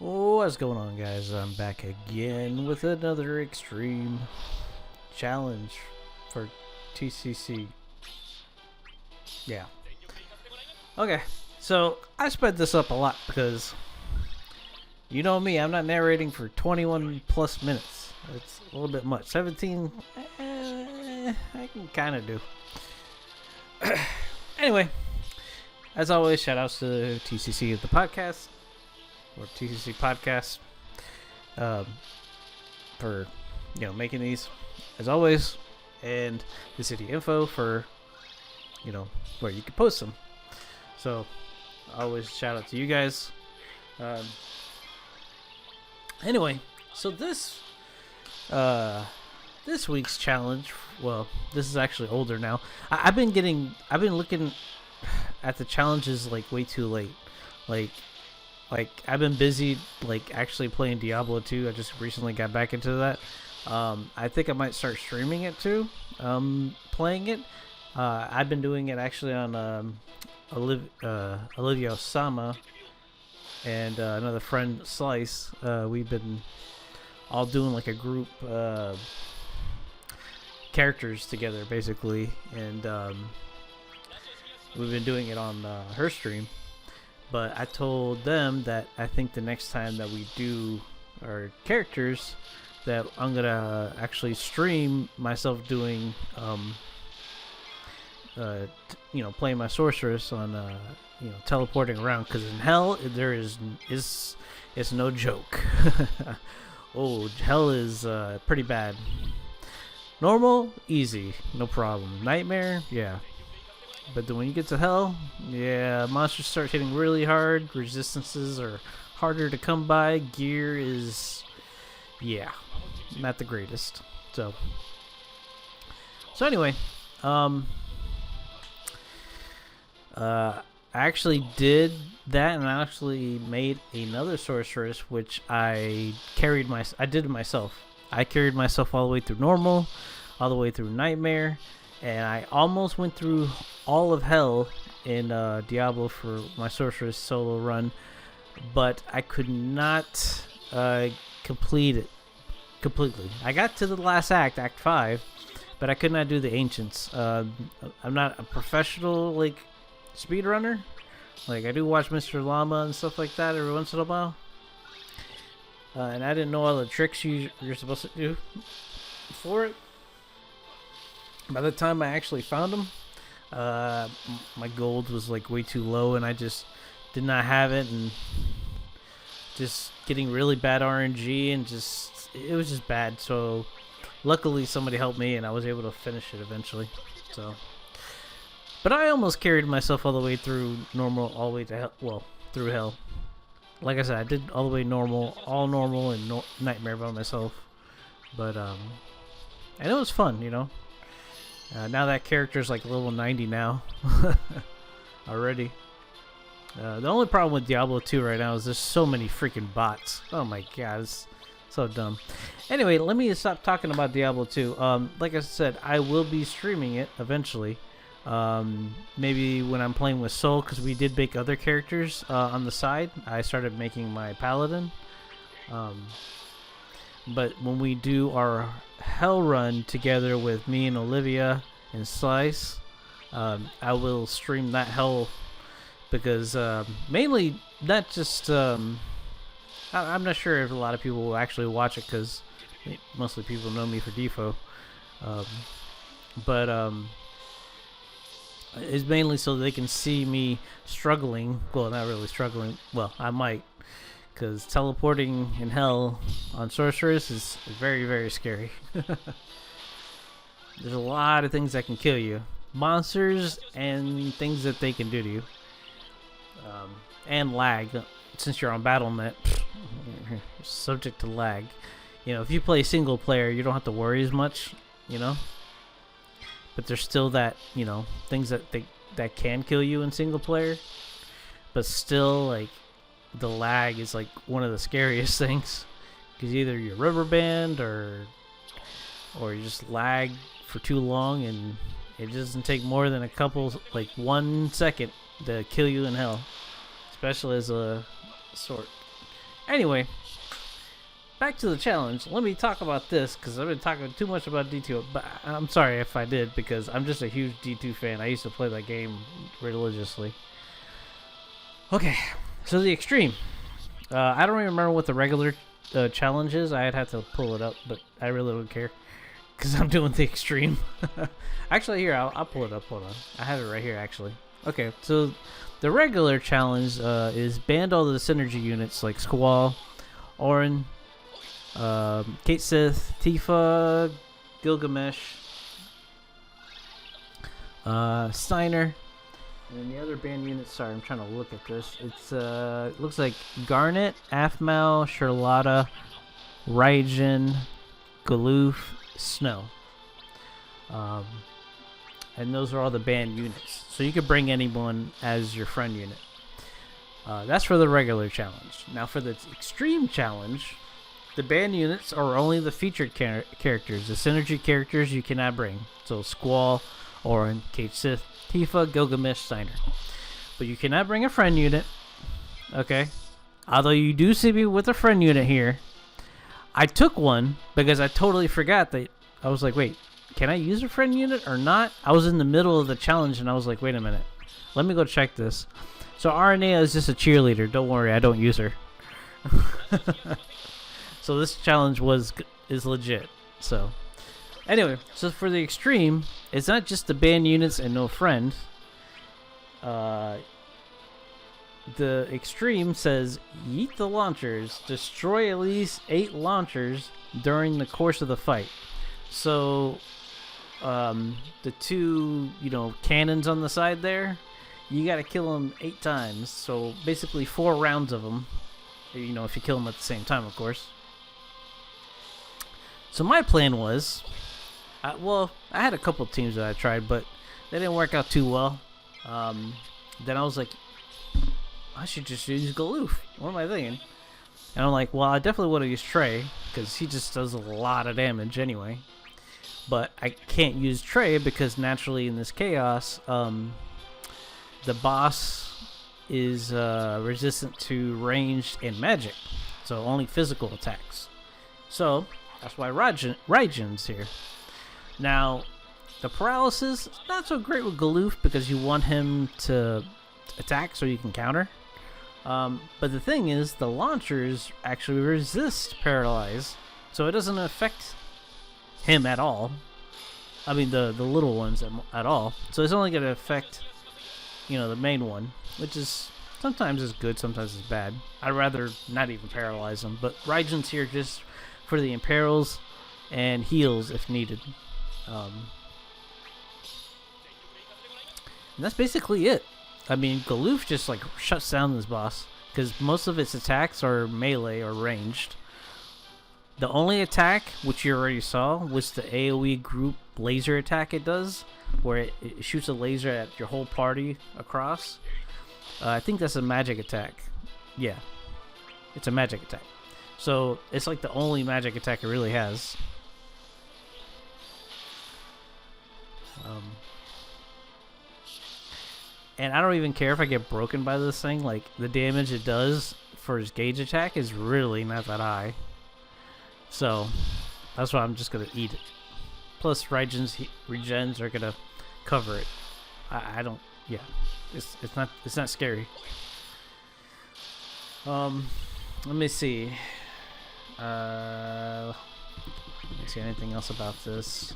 What's going on, guys? I'm back again with another extreme challenge for TCC. Yeah. Okay, so I sped this up a lot because you know me, I'm not narrating for 21 plus minutes. It's a little bit much. 17, I can kind of do. Anyway, as always, shout outs to TCC of the podcast, or TCC podcast, for making these as always, and the city info for where you can post them. So always shout out to you guys. Anyway, so this week's challenge, well, this is actually older now. I've been looking at the challenges like way too late. Like I've been busy actually playing Diablo 2. I just recently got back into that. I think I might start streaming it too. Playing it. I've been doing it actually on Olivia Osama and another friend Slice. We've been all doing like a group characters together basically, and we've been doing it on her stream. But I told them that I think the next time that we do our characters, that I'm gonna actually stream myself doing, playing my sorceress on, teleporting around. Because in hell, there is it's no joke. Oh, hell is pretty bad. Normal, easy, no problem. Nightmare, yeah. But then when you get to hell, yeah, monsters start hitting really hard. Resistances are harder to come by. Gear is, yeah, not the greatest. So anyway, I actually did that, and I actually made another sorceress, which I did it myself. I carried myself all the way through normal, all the way through nightmare. And I almost went through all of hell in Diablo for my sorceress solo run, but I could not complete it completely. I got to the last act, Act 5, but I could not do the ancients. I'm not a professional speedrunner. I do watch Mr. Llama and stuff like that every once in a while, and I didn't know all the tricks you're supposed to do for it. By the time I actually found them, my gold was way too low, and I just did not have it, and just getting really bad RNG, and it was just bad. So luckily somebody helped me, and I was able to finish it eventually. So, but I almost carried myself all the way through normal, all the way to hell. Well, through hell. Like I said, I did all the way normal, all normal, and nightmare by myself. But and it was fun, now that character's level 90 now already. The only problem with Diablo 2 right now is there's so many freaking bots. Oh my god, it's so dumb. Anyway, let me stop talking about Diablo 2. Like I said, I will be streaming it eventually. Maybe when I'm playing with Soul, because we did make other characters on the side. I started making my paladin. But when we do our hell run together with me and Olivia and Slice, I will stream that hell, because mainly not just I'm not sure if a lot of people will actually watch it, because mostly people know me for DFFOO, but it's mainly so they can see me struggling. Well, not really struggling. Well, I might, because teleporting in hell on sorceress is very, very scary. There's a lot of things that can kill you. Monsters and things that they can do to you. And lag. Since you're on Battle.net, you're subject to lag. If you play single player, you don't have to worry as much, But there's still that, things that can kill you in single player. But still, the lag is one of the scariest things, because either you're rubber band or you just lag for too long, and it doesn't take more than 1 second to kill you in hell, especially as a sword. Anyway, back to the challenge. Let me talk about this because I've been talking too much about D2. But I'm sorry if I did because I'm just a huge D2 fan. I used to play that game religiously. Okay, so the extreme. I don't even remember what the regular challenge is. I'd have to pull it up, but I really don't care because I'm doing the extreme. Actually, here, I'll pull it up. Hold on. I have it right here, actually. Okay, so the regular challenge is ban all the synergy units like Squall, Orin, Kate Sith, Tifa, Gilgamesh, Steiner. And the other band units, sorry, I'm trying to look at this. It's it looks like Garnet, Aphmau, Charlotta, Raijin, Galoof, Snow. And those are all the band units. So you could bring anyone as your friend unit. That's for the regular challenge. Now for the extreme challenge, the band units are only the featured characters. The synergy characters you cannot bring. So Squall, Orin, Kate Sith, Tifa, Gilgamesh, Steiner. But you cannot bring a friend unit. Okay? Although you do see me with a friend unit here. I took one because I totally forgot that. I was like, wait, can I use a friend unit or not? I was in the middle of the challenge and I was like, wait a minute. Let me go check this. So Aranea is just a cheerleader. Don't worry, I don't use her. So this challenge is legit. So anyway, so for the extreme, it's not just the band units and no friend. The extreme says, yeet the launchers, destroy at least 8 launchers during the course of the fight. So, the 2, cannons on the side there, you gotta kill them 8 times. So basically 4 rounds of them, if you kill them at the same time, of course. So my plan was, I had a couple teams that I tried, but they didn't work out too well. Then I was like, I should just use Galoof. What am I thinking? And I'm like, well, I definitely want to use Trey, because he just does a lot of damage anyway. But I can't use Trey because naturally in this chaos, the boss is resistant to ranged and magic. So only physical attacks. So that's why Raijin's here. Now, the paralysis, not so great with Galoof because you want him to attack so you can counter. But the thing is, the launchers actually resist paralyze, so it doesn't affect him at all. I mean, the little ones at all. So it's only going to affect, the main one, which is sometimes is good, sometimes is bad. I'd rather not even paralyze him. But Raijin's here just for the Imperials and heals if needed. And that's basically it. I mean, Galoof just shuts down this boss because most of its attacks are melee or ranged. The only attack, which you already saw, was the AoE group laser attack it does, where it shoots a laser at your whole party across. I think that's a magic attack. Yeah, it's a magic attack. So it's like the only magic attack it really has. And I don't even care if I get broken by this thing. Like, the damage it does for his gauge attack is really not that high. So that's why I'm just gonna eat it. Plus, Raijin's regens are gonna cover it. I don't. Yeah, it's not scary. Let me see. Let me see anything else about this.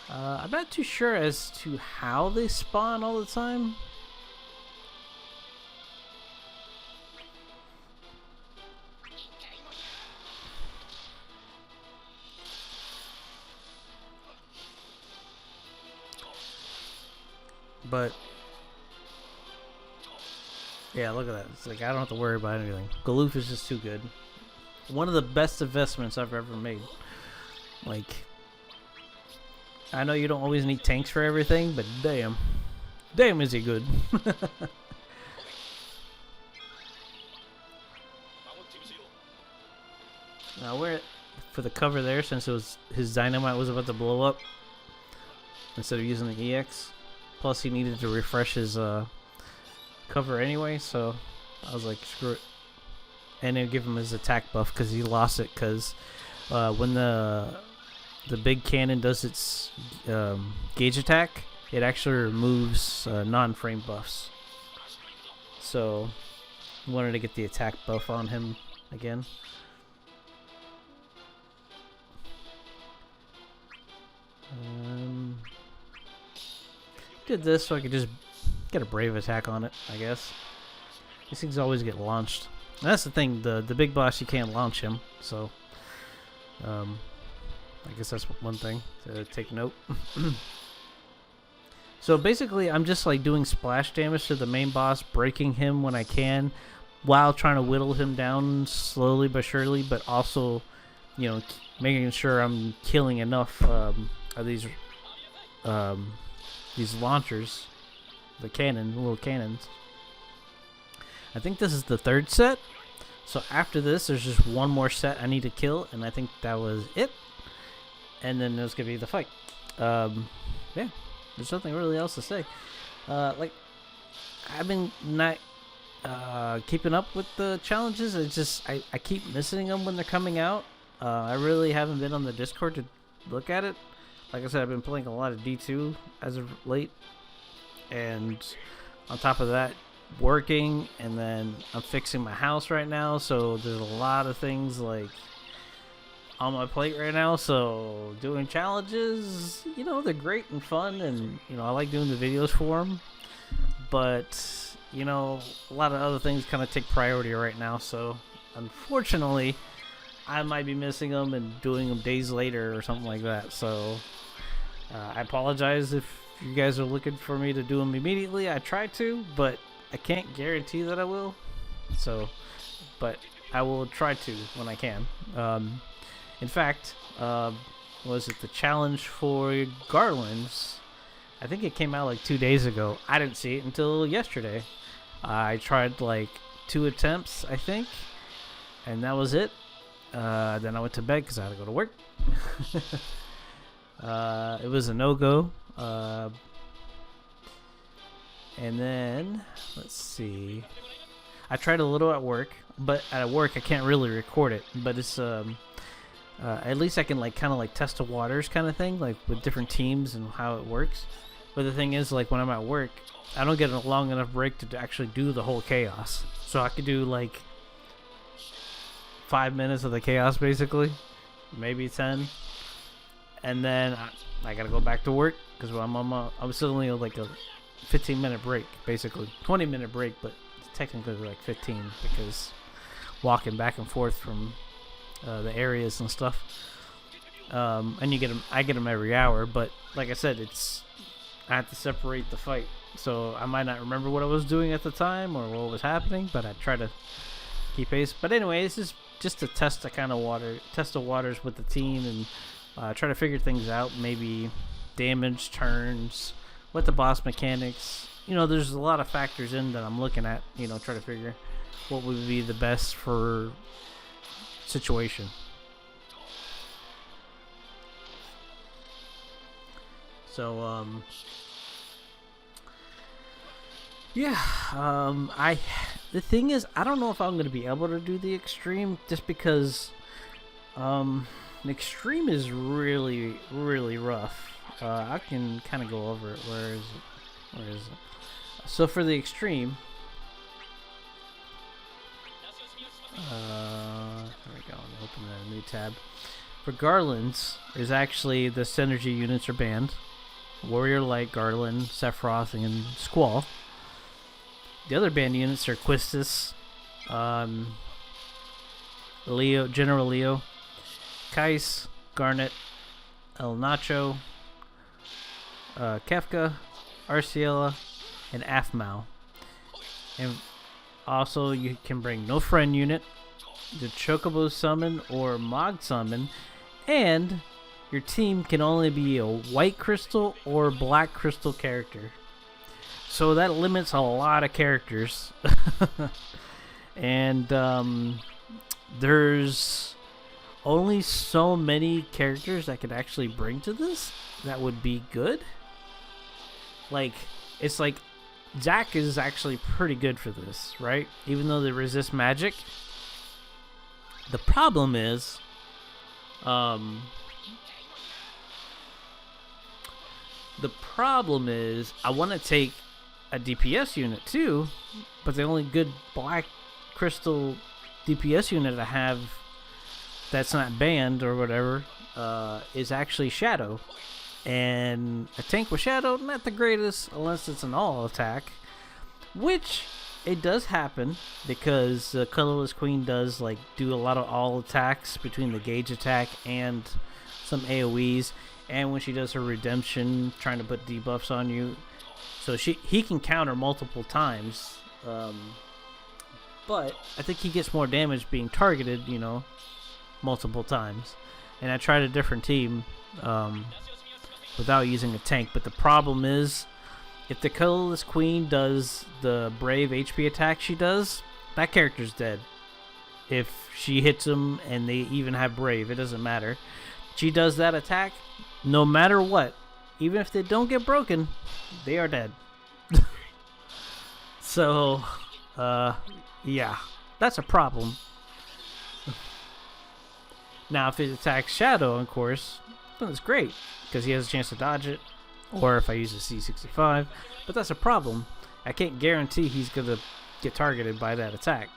I'm not too sure as to how they spawn all the time. But yeah, look at that. It's like I don't have to worry about anything. Galoof is just too good. One of the best investments I've ever made. Like, I know you don't always need tanks for everything, but damn is he good. Now we're for the cover there, since it was his dynamite was about to blow up instead of using the EX. Plus he needed to refresh his cover anyway, so I was like, screw it. And then give him his attack buff because he lost it because when the big cannon does its gauge attack, it actually removes non-frame buffs. So wanted to get the attack buff on him again. Did this so I could just get a brave attack on it, I guess. These things always get launched. And that's the thing, the big boss, you can't launch him, so I guess that's one thing to take note. So basically, I'm just like doing splash damage to the main boss, breaking him when I can, while trying to whittle him down slowly but surely, but also, you know, making sure I'm killing enough of these launchers, the little cannons. I think this is the third set. So after this, there's just one more set I need to kill, and I think that was it. And then there's gonna be the fight. Yeah, there's nothing really else to say. Like, I've been not keeping up with the challenges. It's just I keep missing them when they're coming out. I really haven't been on the Discord to look at it. Like I said, I've been playing a lot of D2 as of late, and on top of that, working, and then I'm fixing my house right now, so there's a lot of things like on my plate right now. So doing challenges, you know, they're great and fun, and you know, I like doing the videos for them, but you know, a lot of other things kind of take priority right now. So unfortunately, I might be missing them and doing them days later or something like that. So I apologize if you guys are looking for me to do them immediately. I try to, but I can't guarantee that I will. So, but I will try to when I can. In fact, was it the challenge for Garlands? I think it came out like 2 days ago. I didn't see it until yesterday. I tried like 2 attempts, I think, and that was it. Then I went to bed because I had to go to work. It was a no-go. And then, let's see. I tried a little at work, but at work I can't really record it. But it's at least I can like kind of like test the waters kind of thing, like with different teams and how it works. But the thing is, like when I'm at work, I don't get a long enough break to actually do the whole chaos. So I could do like 5 minutes of the chaos, basically, maybe 10, and then I gotta go back to work because I'm still only like a 15-minute break, basically 20-minute break, but technically like 15 because walking back and forth from the areas and stuff. And I get them every hour, but like I said, I have to separate the fight, so I might not remember what I was doing at the time or what was happening, but I try to keep pace. But anyway, this is just to test the waters with the team, and try to figure things out. Maybe damage, turns, what the boss mechanics. You know, there's a lot of factors in that I'm looking at. You know, try to figure what would be the best for situation. So yeah, the thing is, I don't know if I'm going to be able to do the extreme, just because the extreme is really, really rough. I can kind of go over it. Where is it? So for the extreme, there we go. Let me open a new tab. For Garlands, is actually the synergy units are banned. Warrior Light, Garland, Sephiroth, and Squall. The other banned units are Quistis, Leo, General Leo, Kais, Garnet, El Nacho, Kefka, Arciela, and Afmao. And also, you can bring no friend unit, the Chocobo summon or Mog summon, and your team can only be a white crystal or black crystal character. So that limits a lot of characters. And there's only so many characters I could actually bring to this that would be good. Like, it's like Zac is actually pretty good for this, right? Even though they resist magic. The problem is, I want to take a DPS unit too, but the only good black crystal DPS unit I have that's not banned or whatever is actually Shadow. And a tank with Shadow, not the greatest unless it's an all attack, which it does happen because Colorless Queen does like do a lot of all attacks between the gauge attack and some AoEs, and when she does her redemption trying to put debuffs on you, so he can counter multiple times, but I think he gets more damage being targeted, you know, multiple times. And I tried a different team without using a tank, but the problem is, if the Colorless Queen does the Brave HP attack she does, that character's dead. If she hits him and they even have Brave, it doesn't matter. She does that attack, no matter what, even if they don't get broken, they are dead. So, yeah, that's a problem. Now, if it attacks Shadow, of course, then it's great, because he has a chance to dodge it, or if I use a C65, but that's a problem. I can't guarantee he's going to get targeted by that attack.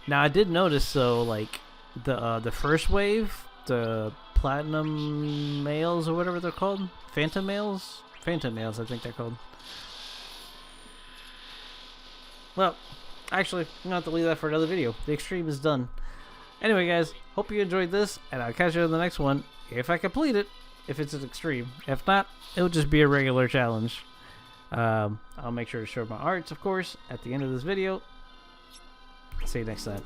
Now, I did notice, though, like, the first wave, the Platinum Males, or whatever they're called, Phantom Males? Phantom Males, I think they're called. Well, actually, I'm going to have to leave that for another video. The extreme is done. Anyway, guys, hope you enjoyed this, and I'll catch you in the next one, if I complete it, if it's an extreme. If not, it'll just be a regular challenge. I'll make sure to show my arts, of course, at the end of this video. See you next time.